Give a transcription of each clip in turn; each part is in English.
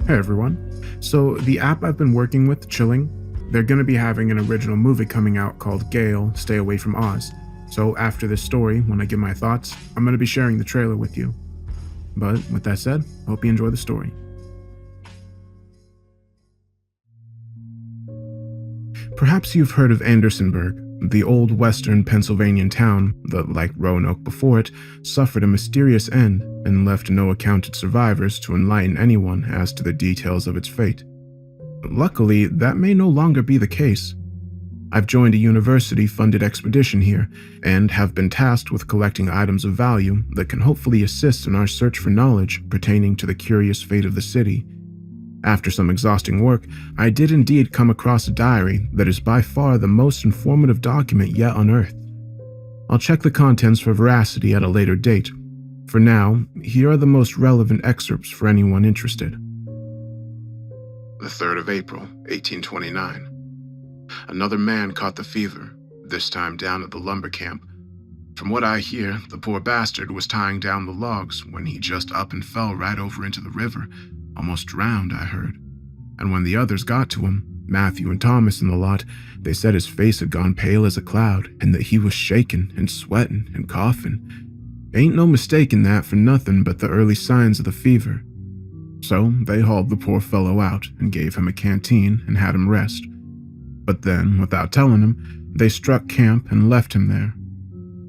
Hey everyone. So, the app I've been working with, Chilling, they're going to be having an original movie coming out called Gale, Stay Away from Oz. So, after this story, when I give my thoughts, I'm going to be sharing the trailer with you. But with that said, hope you enjoy the story. Perhaps you've heard of Andersonsburg, the old western Pennsylvanian town that, like Roanoke before it, suffered a mysterious end and left no accounted survivors to enlighten anyone as to the details of its fate. But luckily, that may no longer be the case. I've joined a university-funded expedition here and have been tasked with collecting items of value that can hopefully assist in our search for knowledge pertaining to the curious fate of the city. After some exhausting work, I did indeed come across a diary that is by far the most informative document yet unearthed. I'll check the contents for veracity at a later date. For now, here are the most relevant excerpts for anyone interested. The 3rd of April, 1829. Another man caught the fever, this time down at the lumber camp. From what I hear, the poor bastard was tying down the logs when he just up and fell right over into the river. Almost drowned, I heard. And when the others got to him, Matthew and Thomas and the lot, they said his face had gone pale as a cloud and that he was shaking and sweating and coughing. Ain't no mistaking that for nothing but the early signs of the fever. So they hauled the poor fellow out and gave him a canteen and had him rest. But then, without telling him, they struck camp and left him there.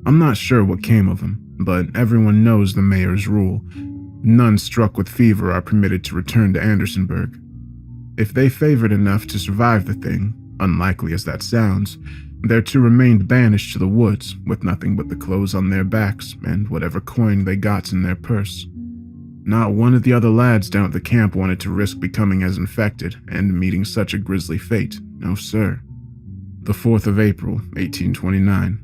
I'm not sure what came of him, but everyone knows the mayor's rule. None struck with fever are permitted to return to Andersonsburg. If they favored enough to survive the thing, unlikely as that sounds, they're to remain banished to the woods with nothing but the clothes on their backs and whatever coin they got in their purse. Not one of the other lads down at the camp wanted to risk becoming as infected and meeting such a grisly fate, no sir. The 4th of April, 1829.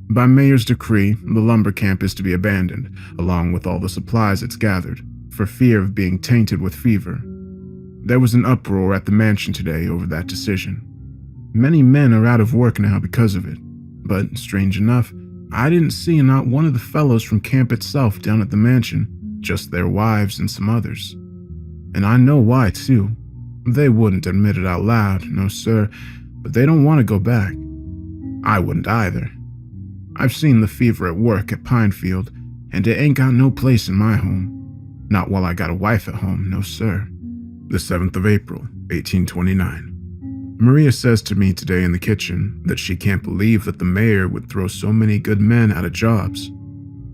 By mayor's decree, the lumber camp is to be abandoned, along with all the supplies it's gathered, for fear of being tainted with fever. There was an uproar at the mansion today over that decision. Many men are out of work now because of it, but strange enough, I didn't see not one of the fellows from camp itself down at the mansion, just their wives and some others. And I know why too. They wouldn't admit it out loud, no sir, but they don't want to go back. I wouldn't either. I've seen the fever at work at Pinefield, and it ain't got no place in my home. Not while I got a wife at home, no sir. The 7th of April, 1829. Maria says to me today in the kitchen that she can't believe that the mayor would throw so many good men out of jobs.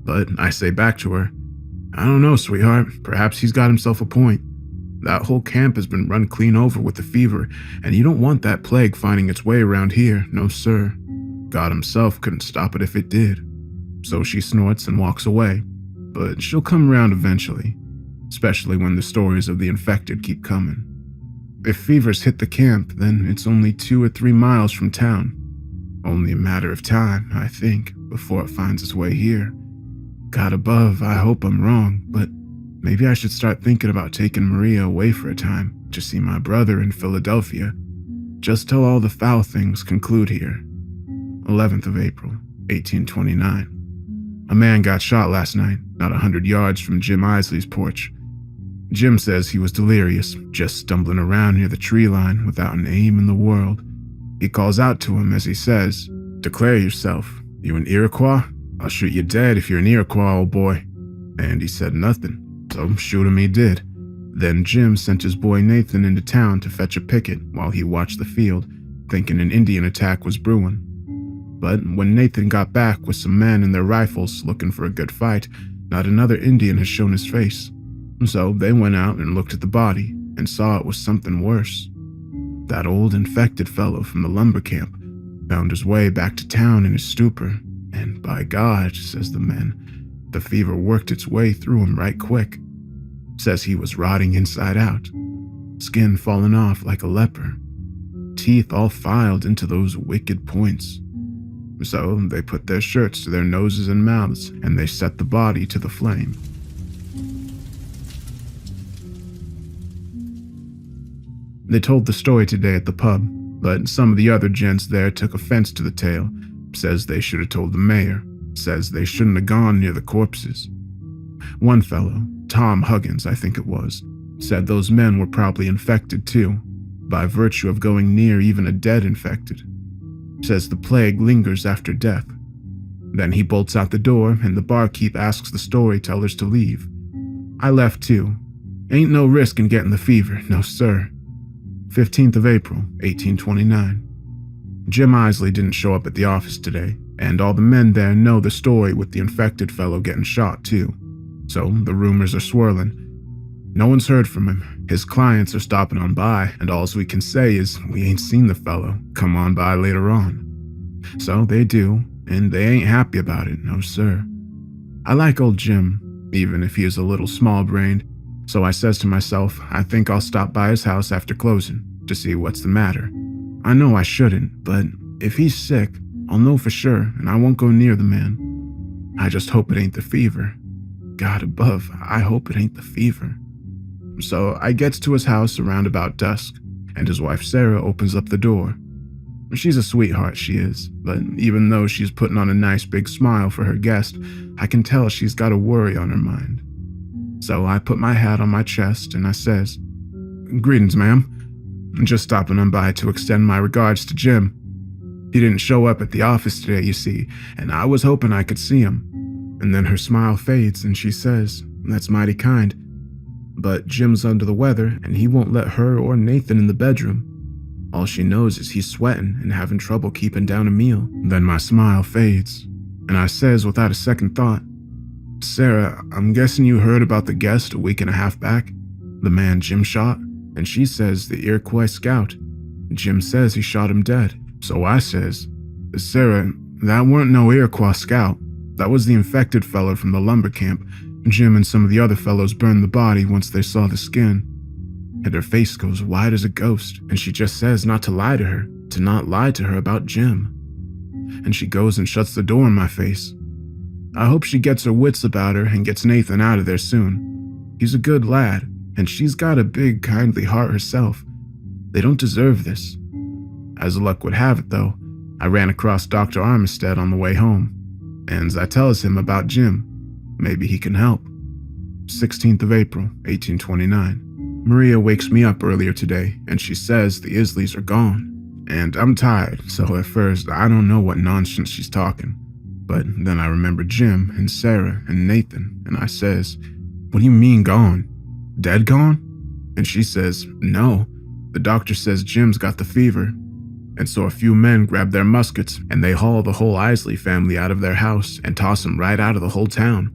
But I say back to her, I don't know, sweetheart, perhaps he's got himself a point. That whole camp has been run clean over with the fever, and you don't want that plague finding its way around here, no sir. God himself couldn't stop it if it did. So she snorts and walks away, but she'll come around eventually, especially when the stories of the infected keep coming. If fevers hit the camp, then it's only 2 or 3 miles from town. Only a matter of time, I think, before it finds its way here. God above, I hope I'm wrong, but maybe I should start thinking about taking Maria away for a time to see my brother in Philadelphia, just till all the foul things conclude here. 11th of April, 1829. A man got shot last night, not 100 yards from Jim Isley's porch. Jim says he was delirious, just stumbling around near the tree line without an aim in the world. He calls out to him as he says, "Declare yourself. You an Iroquois? I'll shoot you dead if you're an Iroquois, old boy." And he said nothing, so shoot him he did. Then Jim sent his boy Nathan into town to fetch a picket while he watched the field, thinking an Indian attack was brewing. But when Nathan got back with some men and their rifles looking for a good fight, not another Indian had shown his face. So they went out and looked at the body and saw it was something worse. That old infected fellow from the lumber camp found his way back to town in his stupor, and by God, says the men, the fever worked its way through him right quick. Says he was rotting inside out, skin falling off like a leper, teeth all filed into those wicked points. So they put their shirts to their noses and mouths, and they set the body to the flame. They told the story today at the pub, but some of the other gents there took offense to the tale, says they should have told the mayor, says they shouldn't have gone near the corpses. One fellow, Tom Huggins I think it was, Said those men were probably infected too, by virtue of going near even a dead infected. Says the plague lingers after death. Then he bolts out the door and the barkeep asks the storytellers to leave. I left too. Ain't no risk in getting the fever, no sir. 15th of April, 1829. Jim Isley didn't show up at the office today, and all the men there know the story with the infected fellow getting shot too. So the rumors are swirling. No one's heard from him. His clients are stopping on by, and all we can say is we ain't seen the fellow. Come on by later on. So they do, and they ain't happy about it, no sir. I like old Jim, even if he is a little small-brained, so I says to myself, I think I'll stop by his house after closing to see what's the matter. I know I shouldn't, but if he's sick, I'll know for sure, and I won't go near the man. I just hope it ain't the fever. God above, I hope it ain't the fever. So I gets to his house around about dusk, and his wife Sarah opens up the door. She's a sweetheart, she is, but even though she's putting on a nice big smile for her guest, I can tell she's got a worry on her mind. So I put my hat on my chest and I says, "Greetings, ma'am. Just stopping on by to extend my regards to Jim. He didn't show up at the office today, you see, and I was hoping I could see him." And then her smile fades and she says, "That's mighty kind. But Jim's under the weather and he won't let her or Nathan in the bedroom. All she knows is he's sweating and having trouble keeping down a meal." Then my smile fades, and I says without a second thought, "Sarah, I'm guessing you heard about the guest a week and a half back? The man Jim shot?" And she says the Iroquois scout. Jim says he shot him dead. So I says, "Sarah, that weren't no Iroquois scout. That was the infected fellow from the lumber camp. Jim and some of the other fellows burned the body once they saw the skin." And her face goes white as a ghost, and she just says not to lie to her, to not lie to her about Jim. And she goes and shuts the door in my face. I hope she gets her wits about her and gets Nathan out of there soon. He's a good lad, and she's got a big, kindly heart herself. They don't deserve this. As luck would have it, though, I ran across Dr. Armistead on the way home, and I tells him about Jim. Maybe he can help. 16th of April, 1829. Maria wakes me up earlier today, and she says the Isleys are gone. And I'm tired, so at first I don't know what nonsense she's talking. But then I remember Jim and Sarah and Nathan, and I says, "What do you mean gone? Dead gone?" And she says, "No, the doctor says Jim's got the fever." And so a few men grab their muskets and they haul the whole Isley family out of their house and toss them right out of the whole town.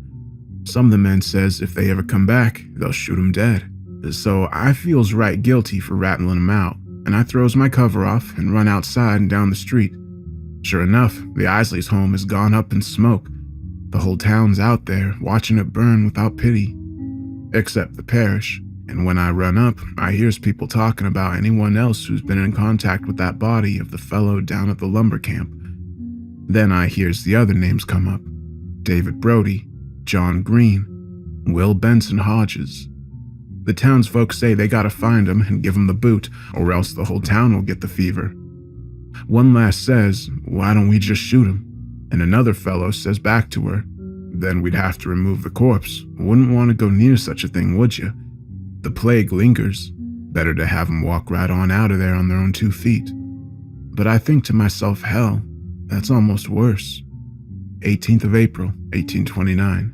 Some of the men says if they ever come back, they'll shoot 'em dead. So I feels right guilty for rattling 'em out, and I throws my cover off and run outside and down the street. Sure enough, the Isleys' home has gone up in smoke. The whole town's out there watching it burn without pity, except the parish. And when I run up, I hears people talking about anyone else who's been in contact with that body of the fellow down at the lumber camp. Then I hears the other names come up: David Brody, John Green, Will Benson Hodges. The townsfolk say they gotta find him and give him the boot, or else the whole town will get the fever. One lass says, "Why don't we just shoot him?" And another fellow says back to her, "Then we'd have to remove the corpse. Wouldn't want to go near such a thing, would you? The plague lingers. Better to have them walk right on out of there on their own 2 feet. But I think to myself, hell, that's almost worse. 18th of April, 1829.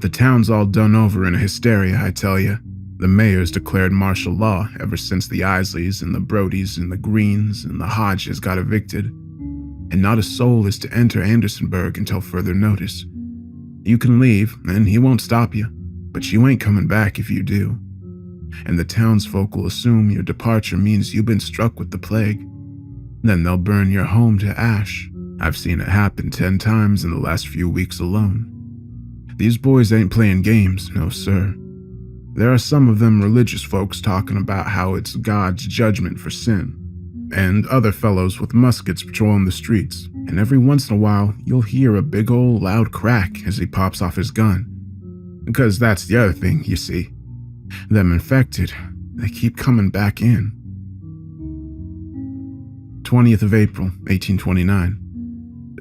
The town's all done over in a hysteria, I tell you. The mayor's declared martial law ever since the Isleys and the Brodys and the Greens and the Hodges got evicted. And not a soul is to enter Andersonsburg until further notice. You can leave, and he won't stop you, but you ain't coming back if you do. And the townsfolk will assume your departure means you've been struck with the plague. Then they'll burn your home to ash. I've seen it happen 10 times in the last few weeks alone. These boys ain't playing games, no sir. There are some of them religious folks talking about how it's God's judgment for sin, and other fellows with muskets patrolling the streets, and every once in a while you'll hear a big old loud crack as he pops off his gun. Because that's the other thing, you see. Them infected, they keep coming back in. 20th of April, 1829.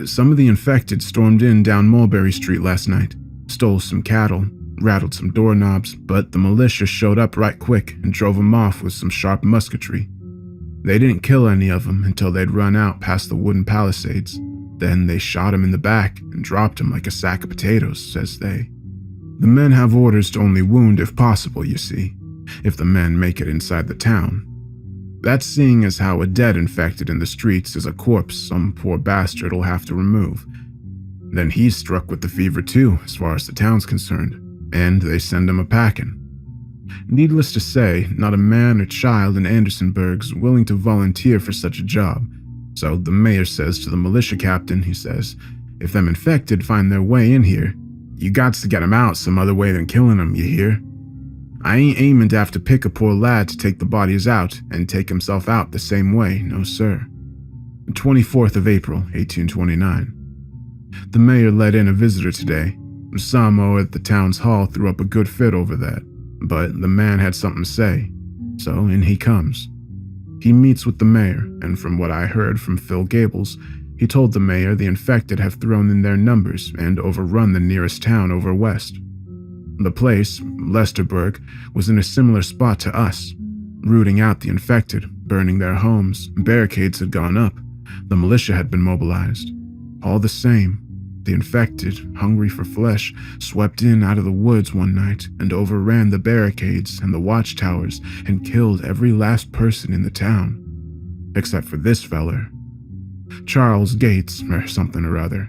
Some of the infected stormed in down Mulberry Street last night, stole some cattle, rattled some doorknobs, but the militia showed up right quick and drove them off with some sharp musketry. They didn't kill any of them until they'd run out past the wooden palisades. Then they shot him in the back and dropped him like a sack of potatoes, says they. The men have orders to only wound if possible, you see, if the men make it inside the town. That's seeing as how a dead infected in the streets is a corpse some poor bastard will have to remove. Then he's struck with the fever too, as far as the town's concerned, and they send him a packing. Needless to say, not a man or child in Andersonsburg's willing to volunteer for such a job. So the mayor says to the militia captain, he says, if them infected find their way in here, you gots to get 'em out some other way than killing 'em, you hear? I ain't aiming to have to pick a poor lad to take the bodies out and take himself out the same way, no sir. The 24th of April, 1829. The mayor let in a visitor today. Samo at the town's hall threw up a good fit over that, but the man had something to say, so in he comes. He meets with the mayor, and from what I heard from Phil Gables, he told the mayor the infected have thrown in their numbers and overrun the nearest town over west. The place, Leicesterburg, was in a similar spot to us, rooting out the infected, burning their homes, barricades had gone up, the militia had been mobilized. All the same, the infected, hungry for flesh, swept in out of the woods one night and overran the barricades and the watchtowers and killed every last person in the town. Except for this feller. Charles Gates, or something or other.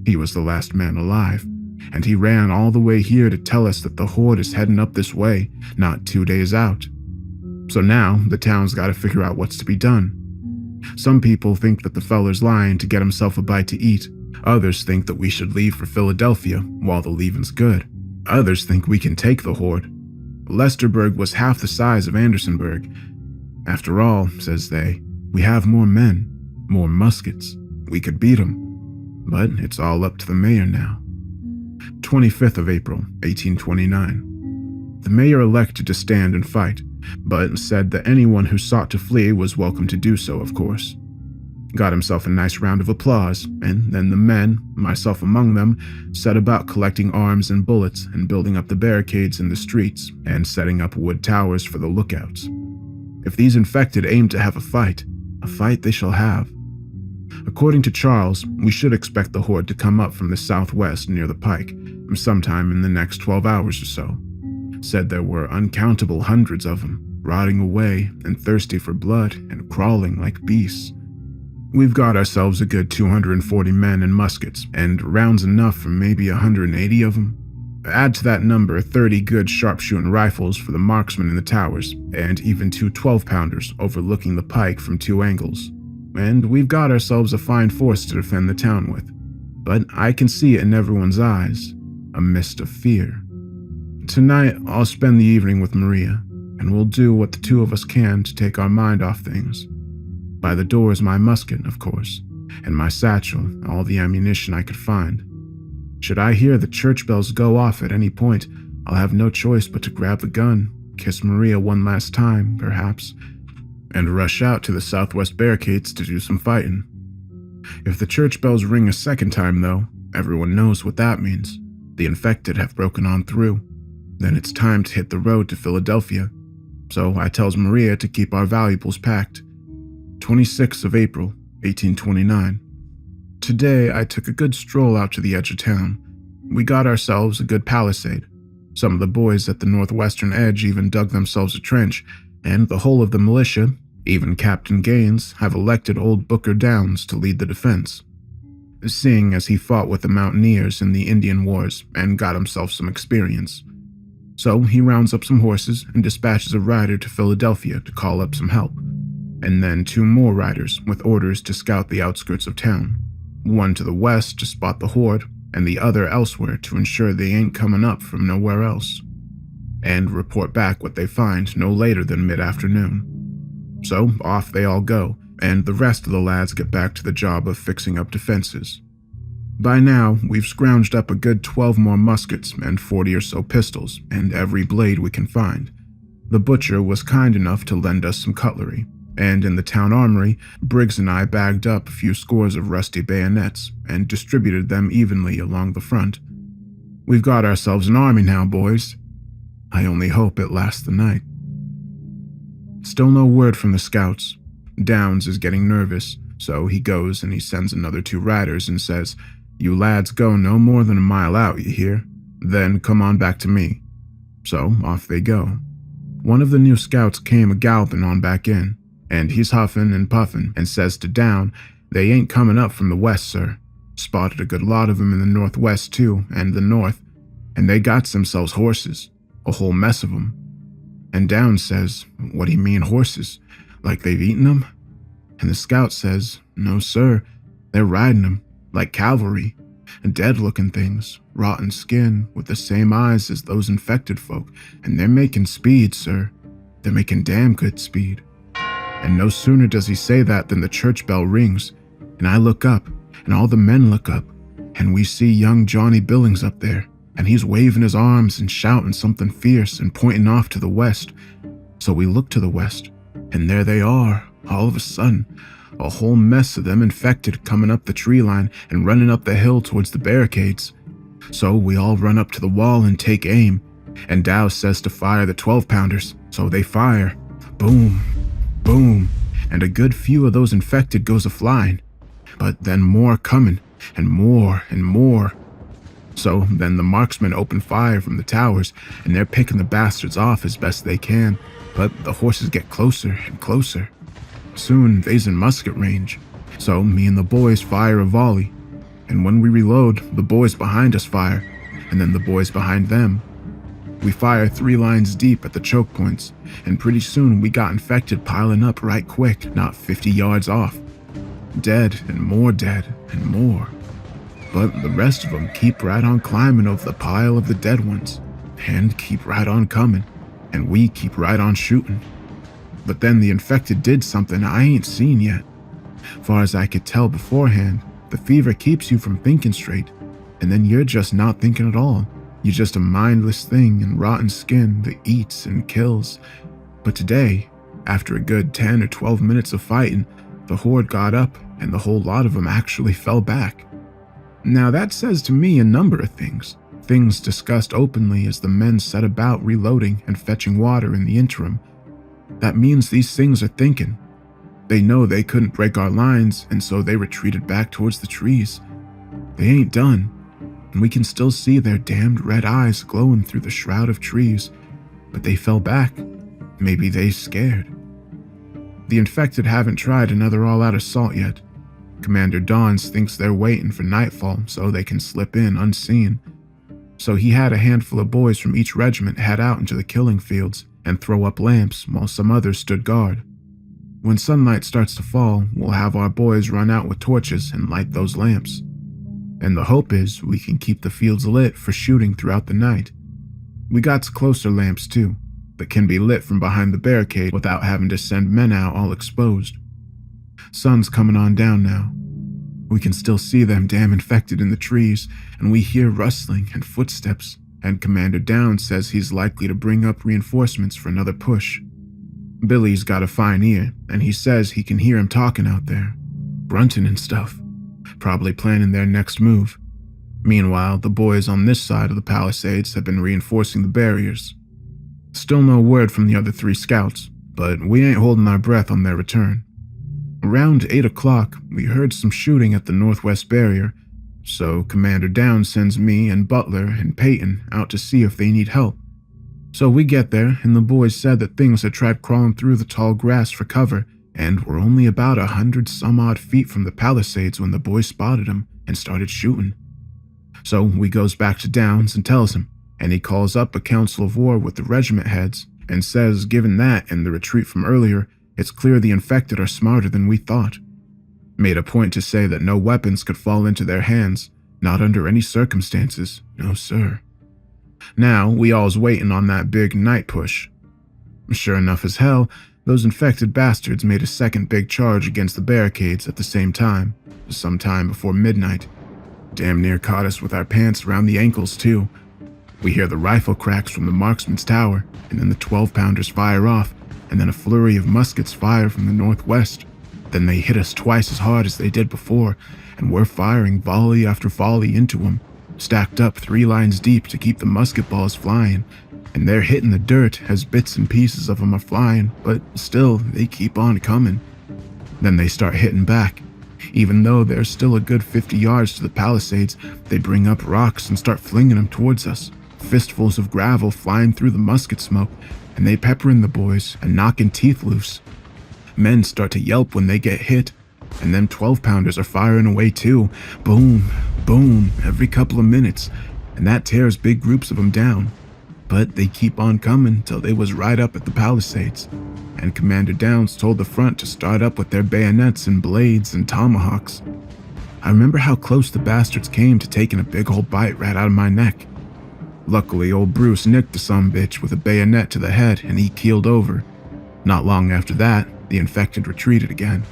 He was the last man alive, and he ran all the way here to tell us that the horde is heading up this way, not 2 days out. So now, the town's gotta figure out what's to be done. Some people think that the feller's lying to get himself a bite to eat. Others think that we should leave for Philadelphia while the leaving's good. Others think we can take the horde. Leicesterburg was half the size of Andersonsburg. After all, says they, we have more men, more muskets. We could beat 'em. But it's all up to the mayor now. 25th of April, 1829. The mayor elected to stand and fight, but said that anyone who sought to flee was welcome to do so, of course. Got himself a nice round of applause, and then the men, myself among them, set about collecting arms and bullets and building up the barricades in the streets and setting up wood towers for the lookouts. If these infected aim to have a fight they shall have. According to Charles, we should expect the horde to come up from the southwest near the pike, sometime in the next 12 hours or so. Said there were uncountable hundreds of them, rotting away and thirsty for blood and crawling like beasts. We've got ourselves a good 240 men and muskets, and rounds enough for maybe 180 of them. Add to that number 30 good sharpshooting rifles for the marksmen in the towers, and even 2 12-pounders overlooking the pike from 2 angles. And we've got ourselves a fine force to defend the town with. But I can see it in everyone's eyes, a mist of fear. Tonight, I'll spend the evening with Maria, and we'll do what the 2 of us can to take our mind off things. By the door is my musket, of course, and my satchel, all the ammunition I could find. Should I hear the church bells go off at any point, I'll have no choice but to grab the gun, kiss Maria one last time, perhaps, and rush out to the southwest barricades to do some fighting. If the church bells ring a second time, though, everyone knows what that means. The infected have broken on through. Then it's time to hit the road to Philadelphia. So I tells Maria to keep our valuables packed. 26th of April, 1829. Today I took a good stroll out to the edge of town. We got ourselves a good palisade. Some of the boys at the northwestern edge even dug themselves a trench, and the whole of the militia, even Captain Gaines, have elected old Booker Downs to lead the defense, seeing as he fought with the mountaineers in the Indian Wars and got himself some experience. So he rounds up some horses and dispatches a rider to Philadelphia to call up some help, and then 2 more riders with orders to scout the outskirts of town, one to the west to spot the horde, and the other elsewhere to ensure they ain't coming up from nowhere else, and report back what they find no later than mid-afternoon. So off they all go, and the rest of the lads get back to the job of fixing up defenses. By now, we've scrounged up a good 12 more muskets and 40 or so pistols, and every blade we can find. The butcher was kind enough to lend us some cutlery, and in the town armory, Briggs and I bagged up a few scores of rusty bayonets and distributed them evenly along the front. We've got ourselves an army now, boys. I only hope it lasts the night." Still no word from the scouts. Downs is getting nervous, so he goes and he sends another 2 riders and says, "You lads go no more than a mile out, you hear? Then come on back to me." So off they go. One of the new scouts came a-galloping on back in, and he's huffing and puffing and says to Down, "They ain't coming up from the west, sir. Spotted a good lot of 'em in the northwest too, and the north, and they got themselves horses, a whole mess of 'em." And Down says, "What do you mean horses? Like they've eaten 'em?" And the scout says, "No, sir, they're riding 'em, like cavalry, and dead-looking things, rotten skin, with the same eyes as those infected folk, and they're making speed, sir. They're making damn good speed." And no sooner does he say that than the church bell rings, and I look up, and all the men look up, and we see young Johnny Billings up there, and he's waving his arms and shouting something fierce and pointing off to the west. So we look to the west, and there they are, all of a sudden, a whole mess of them infected coming up the tree line and running up the hill towards the barricades. So we all run up to the wall and take aim, and Dow says to fire the 12-pounders, so they fire. Boom, boom, and a good few of those infected goes a-flying. But then more coming, and more and more. So then the marksmen open fire from the towers, and they're picking the bastards off as best they can, but the horses get closer and closer. Soon they's in musket range, so me and the boys fire a volley, and when we reload, the boys behind us fire, and then the boys behind them. We fire 3 lines deep at the choke points, and pretty soon we got infected piling up right quick, not 50 yards off. Dead and more, and more. But the rest of them keep right on climbing over the pile of the dead ones, and keep right on coming, and we keep right on shooting. But then the infected did something I ain't seen yet. Far as I could tell beforehand, the fever keeps you from thinking straight, and then you're just not thinking at all. You're just a mindless thing in rotten skin that eats and kills. But today, after a good 10 or 12 minutes of fighting, the horde got up and the whole lot of them actually fell back. Now that says to me a number of things. Things discussed openly as the men set about reloading and fetching water in the interim. That means these things are thinking. They know they couldn't break our lines, and so they retreated back towards the trees. They ain't done, and we can still see their damned red eyes glowing through the shroud of trees, but they fell back. Maybe they scared. The infected haven't tried another all-out assault yet. Commander Dawns thinks they're waiting for nightfall so they can slip in unseen. So he had a handful of boys from each regiment head out into the killing fields and throw up lamps while some others stood guard. When sunlight starts to fall, we'll have our boys run out with torches and light those lamps. And the hope is we can keep the fields lit for shooting throughout the night. We got closer lamps too, that can be lit from behind the barricade without having to send men out all exposed. Sun's coming on down now. We can still see them damn infected in the trees, and we hear rustling and footsteps, and Commander Downs says he's likely to bring up reinforcements for another push. Billy's got a fine ear, and he says he can hear him talking out there, grunting and stuff, probably planning their next move. Meanwhile, the boys on this side of the palisades have been reinforcing the barriers. Still no word from the other 3 scouts, but we ain't holding our breath on their return. Around 8 o'clock, we heard some shooting at the northwest barrier, so Commander Downs sends me and Butler and Peyton out to see if they need help. So we get there, and the boys said that things had tried crawling through the tall grass for cover, and were only about 100-some-odd feet from the palisades when the boys spotted them and started shooting. So we goes back to Downs and tells him, and he calls up a council of war with the regiment heads and says given that and the retreat from earlier, it's clear the infected are smarter than we thought. Made a point to say that no weapons could fall into their hands, not under any circumstances, no sir. Now we all's waiting on that big night push. Sure enough as hell, those infected bastards made a second big charge against the barricades at the same time, sometime before midnight. Damn near caught us with our pants around the ankles too. We hear the rifle cracks from the marksman's tower, and then the 12-pounders fire off, and then a flurry of muskets fire from the northwest. Then they hit us twice as hard as they did before, and we're firing volley after volley into them. stacked up 3 lines deep to keep the musket balls flying, and they're hitting the dirt as bits and pieces of them are flying, but still, they keep on coming. Then they start hitting back. Even though they're still a good 50 yards to the palisades, they bring up rocks and start flinging them towards us, fistfuls of gravel flying through the musket smoke, and they peppering the boys and knocking teeth loose. Men start to yelp when they get hit, and them 12-pounders are firing away too. Boom, boom, every couple of minutes, and that tears big groups of them down. But they keep on coming till they was right up at the palisades, and Commander Downs told the front to start up with their bayonets and blades and tomahawks. I remember how close the bastards came to taking a big old bite right out of my neck. Luckily, old Bruce nicked the sumbitch with a bayonet to the head and he keeled over. Not long after that, the infected retreated again.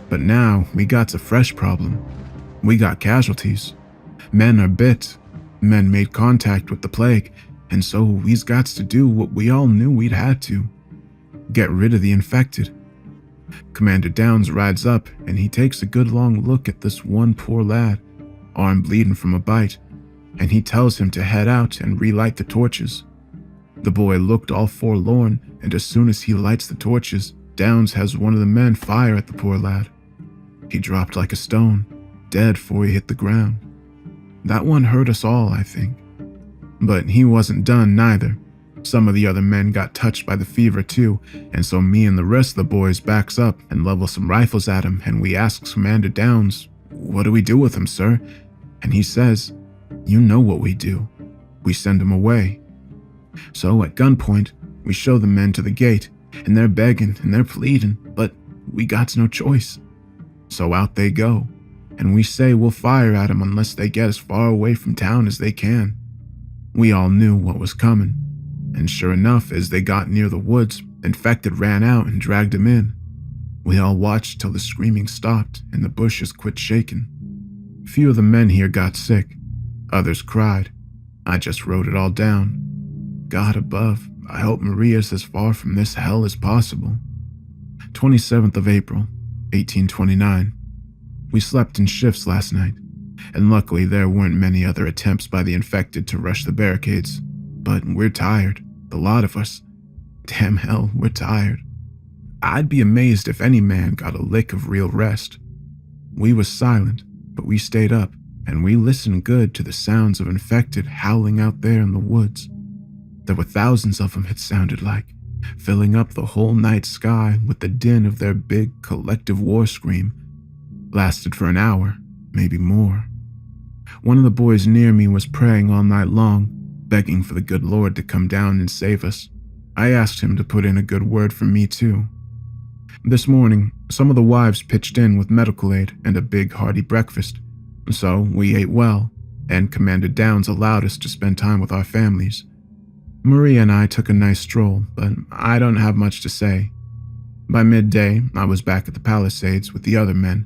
But now, we got a fresh problem. We got casualties. Men are bit. Men made contact with the plague, and so we's got to do what we all knew we'd had to. Get rid of the infected. Commander Downs rides up and he takes a good long look at this one poor lad, arm bleeding from a bite, and he tells him to head out and relight the torches. The boy looked all forlorn, and as soon as he lights the torches, Downs has one of the men fire at the poor lad. He dropped like a stone, dead before he hit the ground. That one hurt us all, I think. But he wasn't done neither. Some of the other men got touched by the fever too, and so me and the rest of the boys backs up and level some rifles at him, and we asks Commander Downs, "What do we do with him, sir?" And he says, "You know what we do. We send him away." So at gunpoint, we show the men to the gate, and they're begging and they're pleading, but we got no choice. So out they go, and we say we'll fire at them unless they get as far away from town as they can. We all knew what was coming, and sure enough, as they got near the woods, infected ran out and dragged him in. We all watched till the screaming stopped and the bushes quit shaking. Few of the men here got sick. Others cried. I just wrote it all down. God above, I hope Maria's as far from this hell as possible. 27th of April, 1829. We slept in shifts last night, and luckily there weren't many other attempts by the infected to rush the barricades. But we're tired, the lot of us. Damn hell, we're tired. I'd be amazed if any man got a lick of real rest. We was silent, but we stayed up, and we listened good to the sounds of infected howling out there in the woods. There were thousands of them, it sounded like, filling up the whole night sky with the din of their big collective war scream. Lasted for an hour, maybe more. One of the boys near me was praying all night long, begging for the good Lord to come down and save us. I asked him to put in a good word for me too. This morning, some of the wives pitched in with medical aid and a big hearty breakfast. So we ate well, and Commander Downs allowed us to spend time with our families. Maria and I took a nice stroll, but I don't have much to say. By midday, I was back at the Palisades with the other men,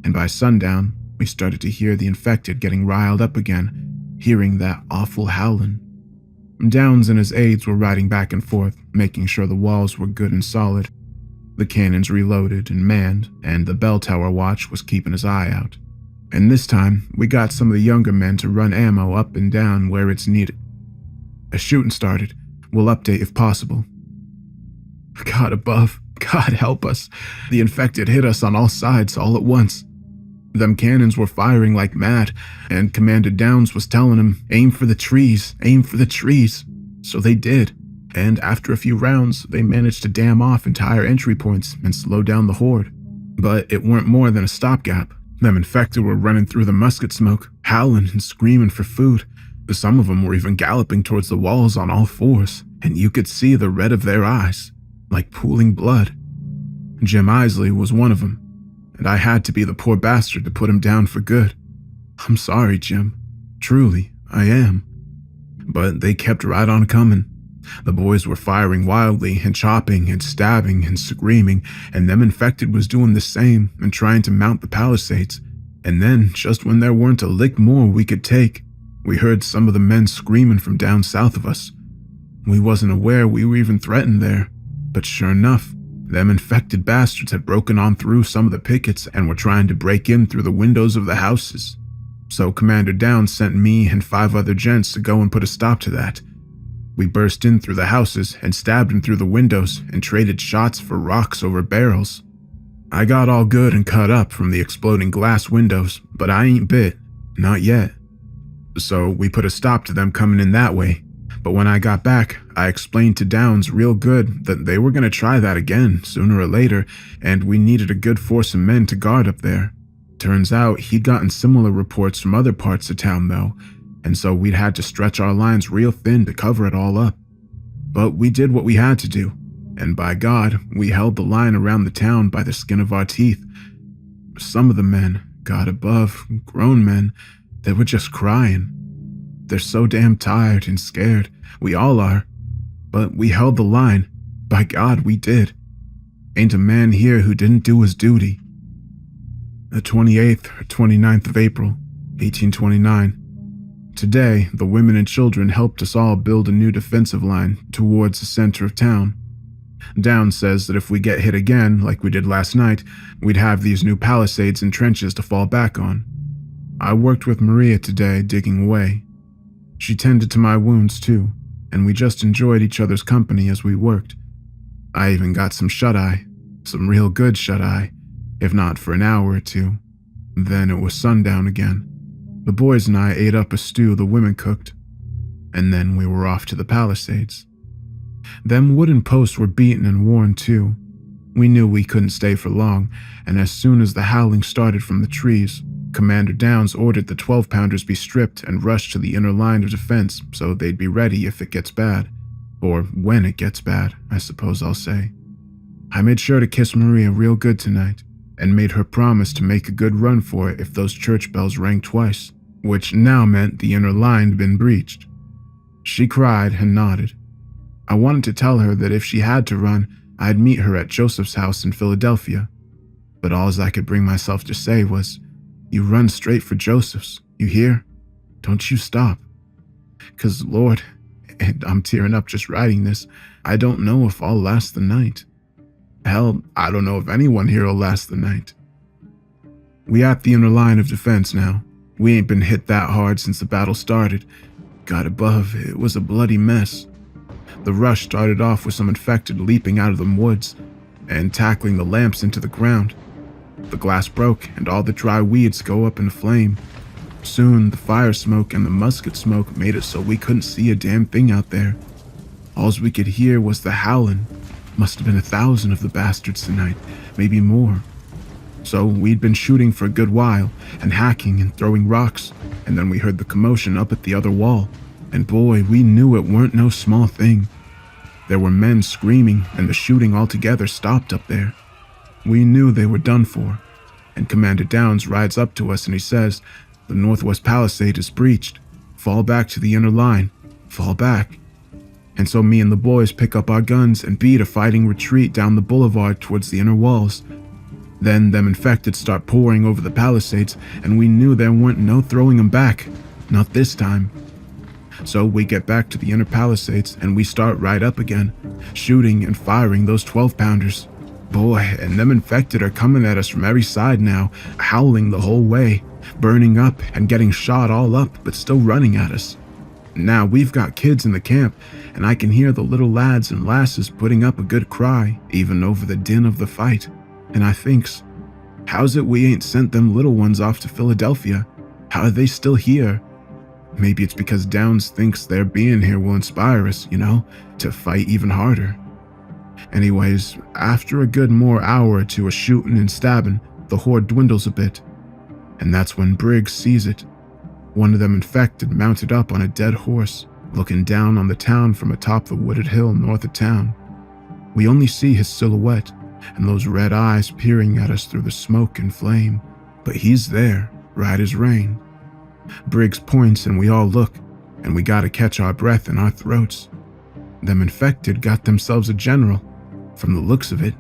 and by sundown, we started to hear the infected getting riled up again, hearing that awful howling. Downs and his aides were riding back and forth, making sure the walls were good and solid. The cannons reloaded and manned, and the bell tower watch was keeping his eye out. And this time, we got some of the younger men to run ammo up and down where it's needed. As shooting started, we'll update if possible. God above, God help us. The infected hit us on all sides all at once. Them cannons were firing like mad, and Commander Downs was telling them, aim for the trees, aim for the trees. So they did, and after a few rounds, they managed to dam off entire entry points and slow down the horde. But it weren't more than a stopgap. Them infected were running through the musket smoke, howling and screaming for food. Some of them were even galloping towards the walls on all fours, and you could see the red of their eyes, like pooling blood. Jim Isley was one of them, and I had to be the poor bastard to put him down for good. I'm sorry, Jim. Truly, I am. But they kept right on coming. The boys were firing wildly and chopping and stabbing and screaming, and them infected was doing the same and trying to mount the palisades. And then, just when there weren't a lick more we could take, we heard some of the men screaming from down south of us. We wasn't aware we were even threatened there, but sure enough, them infected bastards had broken on through some of the pickets and were trying to break in through the windows of the houses. So Commander Downs sent me and 5 other gents to go and put a stop to that. We burst in through the houses and stabbed him through the windows and traded shots for rocks over barrels. I got all good and cut up from the exploding glass windows, but I ain't bit. Not yet. So we put a stop to them coming in that way. But when I got back, I explained to Downs real good that they were going to try that again sooner or later, and we needed a good force of men to guard up there. Turns out he'd gotten similar reports from other parts of town though, and so we'd had to stretch our lines real thin to cover it all up. But we did what we had to do, and by God, we held the line around the town by the skin of our teeth. Some of the men, God above, grown men, they were just crying. They're so damn tired and scared. We all are. But we held the line. By God, we did. Ain't a man here who didn't do his duty. The 28th or 29th of April, 1829. Today, the women and children helped us all build a new defensive line towards the center of town. Downs says that if we get hit again, like we did last night, we'd have these new palisades and trenches to fall back on. I worked with Maria today, digging away. She tended to my wounds too, and we just enjoyed each other's company as we worked. I even got some shut-eye, some real good shut-eye, if not for an hour or two. Then it was sundown again. The boys and I ate up a stew the women cooked, and then we were off to the palisades. Them wooden posts were beaten and worn too. We knew we couldn't stay for long, and as soon as the howling started from the trees, Commander Downs ordered the 12-pounders be stripped and rushed to the inner line of defense so they'd be ready if it gets bad. Or when it gets bad, I suppose I'll say. I made sure to kiss Maria real good tonight, and made her promise to make a good run for it if those church bells rang twice, which now meant the inner line had been breached. She cried and nodded. I wanted to tell her that if she had to run, I'd meet her at Joseph's house in Philadelphia, but all I could bring myself to say was, "You run straight for Joseph's, you hear? Don't you stop." 'Cause Lord, and I'm tearing up just writing this, I don't know if I'll last the night. Hell, I don't know if anyone here will last the night. We at the inner line of defense now. We ain't been hit that hard since the battle started. God above, it was a bloody mess. The rush started off with some infected leaping out of the woods and tackling the lamps into the ground. The glass broke and all the dry weeds go up in a flame. Soon, the fire smoke and the musket smoke made it so we couldn't see a damn thing out there. Alls we could hear was the howling. Must have been 1,000 of the bastards tonight, maybe more. So we'd been shooting for a good while and hacking and throwing rocks, and then we heard the commotion up at the other wall. And boy, we knew it weren't no small thing. There were men screaming and the shooting altogether stopped up there. We knew they were done for, and Commander Downs rides up to us and he says, "The northwest palisade is breached. Fall back to the inner line. Fall back." And so me and the boys pick up our guns and beat a fighting retreat down the boulevard towards the inner walls. Then them infected start pouring over the palisades, and we knew there weren't no throwing them back. Not this time. So we get back to the inner palisades and we start right up again, shooting and firing those 12-pounders. Boy, and them infected are coming at us from every side now, howling the whole way, burning up and getting shot all up, but still running at us. Now we've got kids in the camp, and I can hear the little lads and lasses putting up a good cry, even over the din of the fight. And I thinks, how's it we ain't sent them little ones off to Philadelphia? How are they still here? Maybe it's because Downs thinks their being here will inspire us, to fight even harder. Anyways, after a good more hour or two of shooting and stabbing, the horde dwindles a bit. And that's when Briggs sees it. One of them infected mounted up on a dead horse, looking down on the town from atop the wooded hill north of town. We only see his silhouette and those red eyes peering at us through the smoke and flame, but he's there, right as rain. Briggs points and we all look, and we gotta catch our breath in our throats. Them infected got themselves a general. From the looks of it,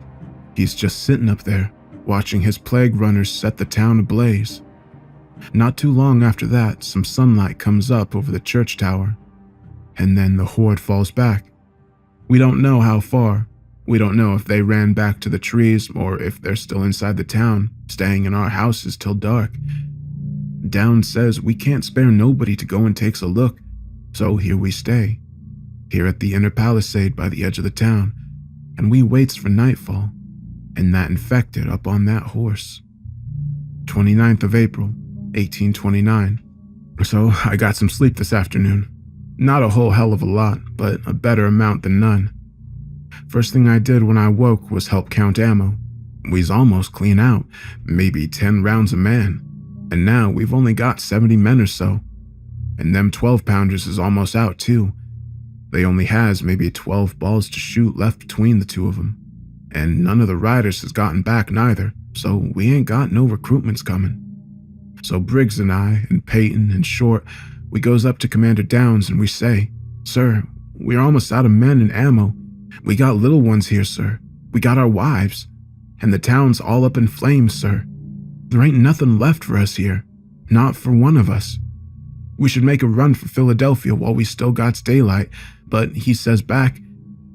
he's just sitting up there, watching his plague runners set the town ablaze. Not too long after that, some sunlight comes up over the church tower, and then the horde falls back. We don't know how far. We don't know if they ran back to the trees or if they're still inside the town, staying in our houses till dark. Downs says we can't spare nobody to go and takes a look, so here we stay, here at the inner palisade by the edge of the town, and we waits for nightfall, and that infected up on that horse. 29th of April, 1829. So I got some sleep this afternoon. Not a whole hell of a lot, but a better amount than none. First thing I did when I woke was help count ammo. We's almost clean out, maybe 10 rounds a man, and now we've only got 70 men or so. And them 12-pounders is almost out too. They only has maybe 12 balls to shoot left between the two of them. And none of the riders has gotten back neither, so we ain't got no recruitments coming. So Briggs and I, and Peyton and Short, we goes up to Commander Downs and we say, "Sir, we're almost out of men and ammo. We got little ones here, sir. We got our wives. And the town's all up in flames, sir. There ain't nothing left for us here. Not for one of us. We should make a run for Philadelphia while we still got daylight," but he says back,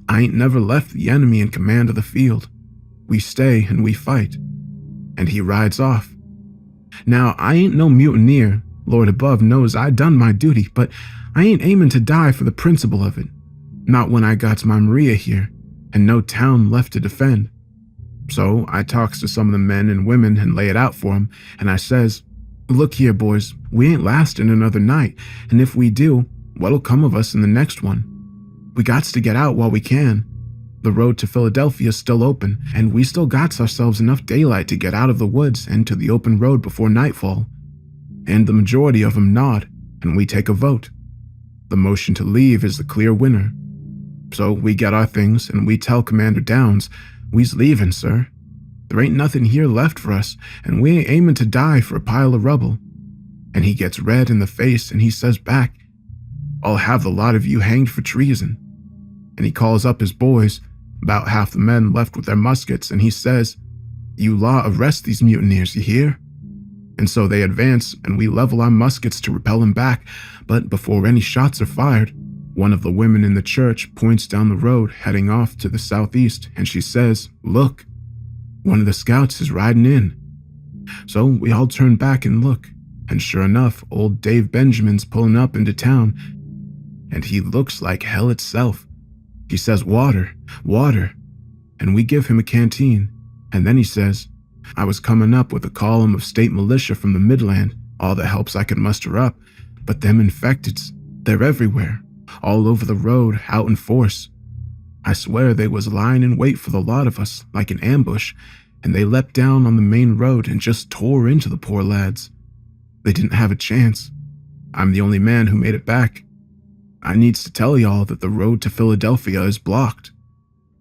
"I ain't never left the enemy in command of the field. We stay and we fight." And he rides off. Now, I ain't no mutineer. Lord above knows I done my duty, but I ain't aiming to die for the principle of it. Not when I got my Maria here, and no town left to defend. So I talks to some of the men and women and lay it out for 'em, and I says, "Look here, boys, we ain't lasting another night, and if we do, what'll come of us in the next one? We gots to get out while we can. The road to Philadelphia's still open, and we still gots ourselves enough daylight to get out of the woods and to the open road before nightfall." And the majority of 'em nod, and we take a vote. The motion to leave is the clear winner. So we get our things, and we tell Commander Downs, "We's leaving, sir. There ain't nothing here left for us, and we ain't aiming to die for a pile of rubble." And he gets red in the face, and he says back, "I'll have the lot of you hanged for treason." And he calls up his boys, about half the men left with their muskets, and he says, "You law arrest these mutineers, you hear?" And so they advance, and we level our muskets to repel them back, but before any shots are fired, one of the women in the church points down the road heading off to the southeast, and she says, "Look, one of the scouts is riding in." So we all turn back and look, and sure enough, old Dave Benjamin's pulling up into town, and he looks like hell itself. He says, "Water, water," and we give him a canteen, and then he says, "I was coming up with a column of state militia from the Midland, all the helps I could muster up, but them infecteds, they're everywhere, all over the road, out in force. I swear they was lying in wait for the lot of us, like an ambush, and they leapt down on the main road and just tore into the poor lads. They didn't have a chance. I'm the only man who made it back. I needs to tell y'all that the road to Philadelphia is blocked.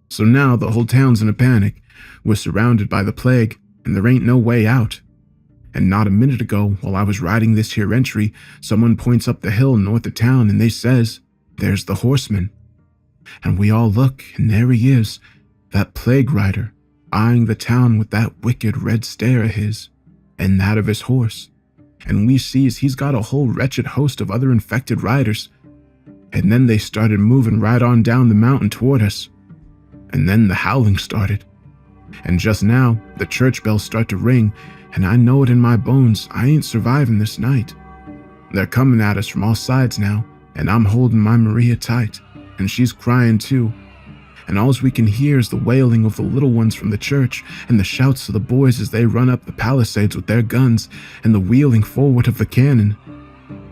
So now the whole town's in a panic. We're surrounded by the plague, and there ain't no way out. And not a minute ago, while I was riding this here entry, someone points up the hill north of town and they says, 'There's the horseman.' And we all look, and there he is, that plague rider, eyeing the town with that wicked red stare of his, and that of his horse. And we sees he's got a whole wretched host of other infected riders. And then they started moving right on down the mountain toward us. And then the howling started. And just now, the church bells start to ring, and I know it in my bones I ain't surviving this night. They're coming at us from all sides now, and I'm holding my Maria tight, and she's crying too. And alls we can hear is the wailing of the little ones from the church, and the shouts of the boys as they run up the palisades with their guns, and the wheeling forward of the cannon.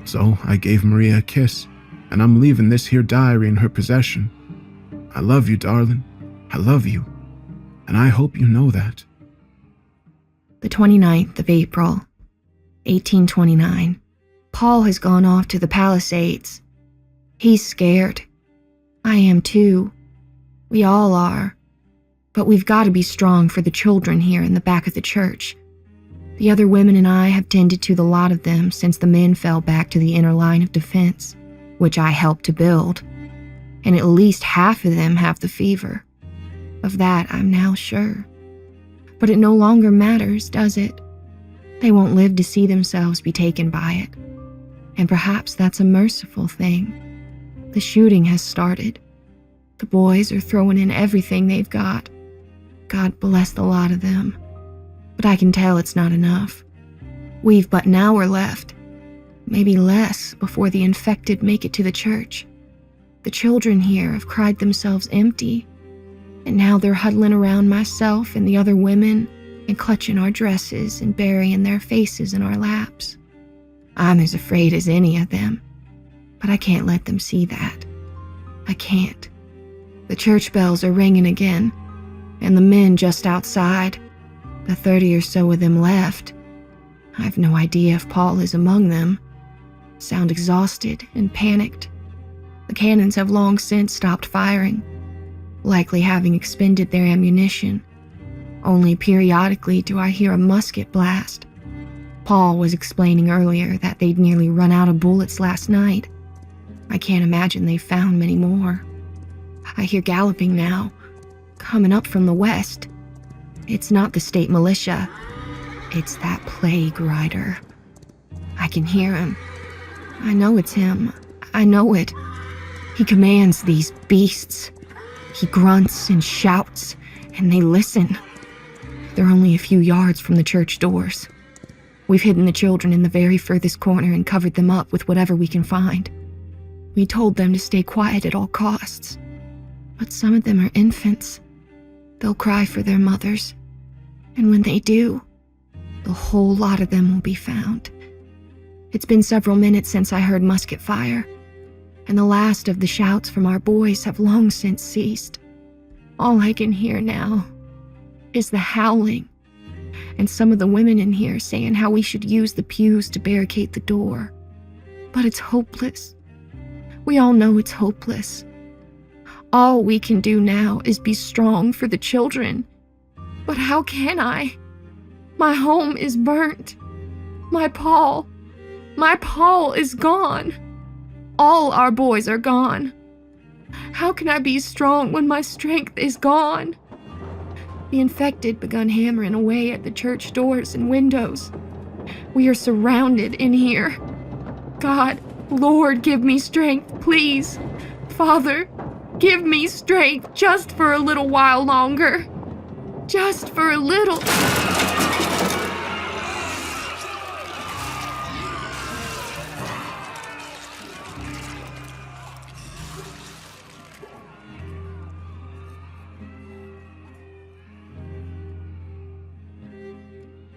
So I gave Maria a kiss, and I'm leaving this here diary in her possession. I love you, darling. I love you. And I hope you know that." The 29th of April, 1829. Paul has gone off to the Palisades. He's scared. I am too. We all are. But we've got to be strong for the children here in the back of the church. The other women and I have tended to the lot of them since the men fell back to the inner line of defense, which I helped to build. And at least half of them have the fever. Of that I'm now sure. But it no longer matters, does it? They won't live to see themselves be taken by it. And perhaps that's a merciful thing. The shooting has started. The boys are throwing in everything they've got. God bless the lot of them. But I can tell it's not enough. We've but an hour left, maybe less, before the infected make it to the church. The children here have cried themselves empty, and now they're huddling around myself and the other women and clutching our dresses and burying their faces in our laps. I'm as afraid as any of them, but I can't let them see that. I can't. The church bells are ringing again, and the men just outside, the 30 or so of them left. I've no idea if Paul is among them. Sound exhausted and panicked. The cannons have long since stopped firing, likely having expended their ammunition. Only periodically do I hear a musket blast. Paul was explaining earlier that they'd nearly run out of bullets last night. I can't imagine they found many more. I hear galloping now, coming up from the west. It's not the state militia. It's that plague rider. I can hear him. I know it's him. I know it. He commands these beasts. He grunts and shouts, and they listen. They're only a few yards from the church doors. We've hidden the children in the very furthest corner and covered them up with whatever we can find. We told them to stay quiet at all costs. But some of them are infants. They'll cry for their mothers. And when they do, the whole lot of them will be found. It's been several minutes since I heard musket fire, and the last of the shouts from our boys have long since ceased. All I can hear now is the howling, and some of the women in here saying how we should use the pews to barricade the door. But it's hopeless. We all know it's hopeless. All we can do now is be strong for the children. But how can I? My home is burnt. My Paul is gone. All our boys are gone. How can I be strong when my strength is gone? The infected begun hammering away at the church doors and windows. We are surrounded in here. God, Lord, give me strength, please. Father, give me strength just for a little while longer. Just for a little...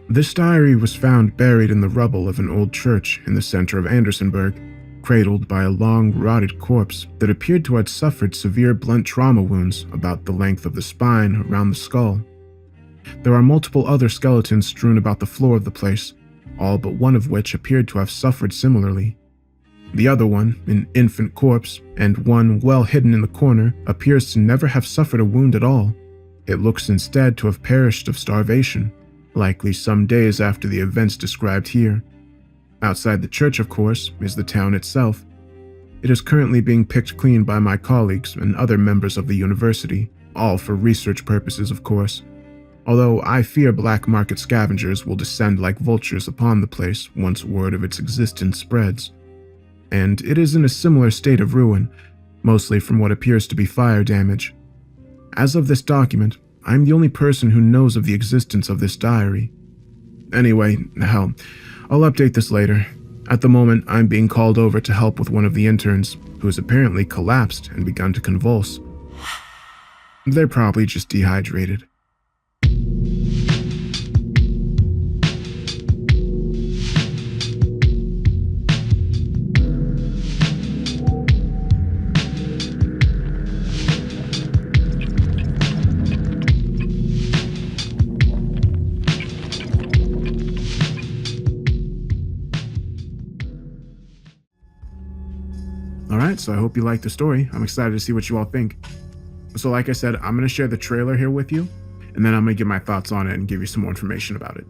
This diary was found buried in the rubble of an old church in the center of Andersonsburg, cradled by a long, rotted corpse that appeared to have suffered severe blunt trauma wounds about the length of the spine around the skull. There are multiple other skeletons strewn about the floor of the place, all but one of which appeared to have suffered similarly. The other one, an infant corpse, and one well hidden in the corner, appears to never have suffered a wound at all. It looks instead to have perished of starvation, likely some days after the events described here. Outside the church, of course, is the town itself. It is currently being picked clean by my colleagues and other members of the university, all for research purposes, of course. Although I fear black market scavengers will descend like vultures upon the place once word of its existence spreads. And it is in a similar state of ruin, mostly from what appears to be fire damage. As of this document, I'm the only person who knows of the existence of this diary. Anyway, hell, I'll update this later. At the moment, I'm being called over to help with one of the interns, who has apparently collapsed and begun to convulse. They're probably just dehydrated. Alright, so I hope you liked the story. I'm excited to see what you all think. So like I said, I'm going to share the trailer here with you, and then I'm going to give my thoughts on it and give you some more information about it.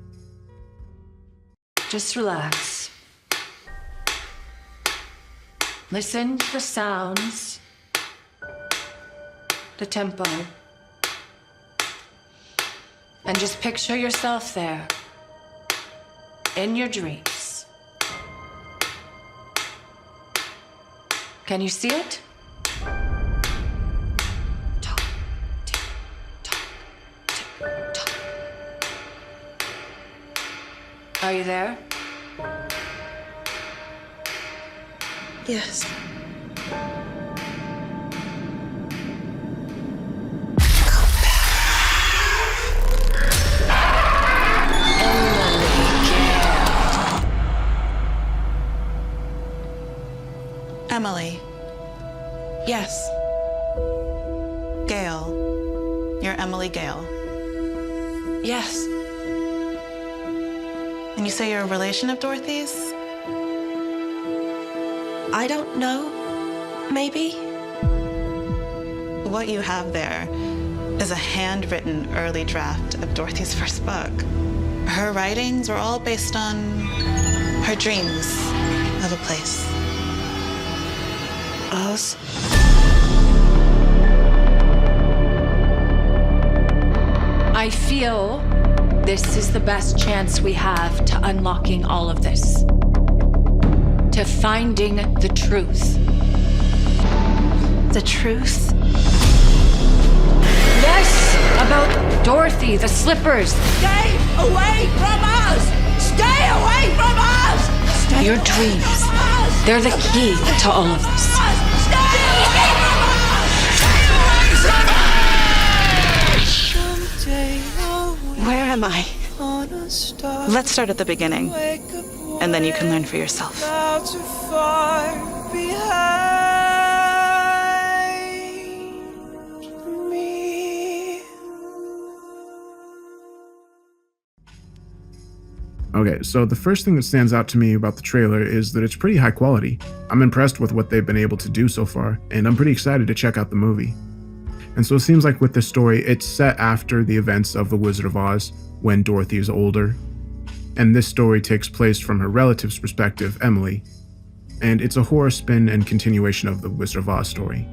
Just relax. Listen to the sounds, the tempo, and just picture yourself there, in your dreams. Can you see it? Talk, tick, talk, tick, talk. Are you there? Yes. Emily. Yes. Gail. You're Emily Gail. Yes. And you say you're a relation of Dorothy's? I don't know. Maybe. What you have there is a handwritten early draft of Dorothy's first book. Her writings were all based on her dreams of a place. Us? I feel this is the best chance we have to unlocking all of this. To finding the truth. The truth? Yes! About Dorothy, the slippers. Stay away from us! Stay away from us! Stay Your away dreams. from us! They're the key to all of this. Stay away from us! Stay away from us! Someday Where am I? on a star, Let's start at the beginning, wake up and then you can learn for yourself. not too far behind me. Okay, so the first thing that stands out to me about the trailer is that it's pretty high quality. I'm impressed with what they've been able to do so far, and I'm pretty excited to check out the movie. And so it seems like with this story, it's set after the events of The Wizard of Oz, when Dorothy is older. And this story takes place from her relative's perspective, Emily. And it's a horror spin and continuation of the Wizard of Oz story.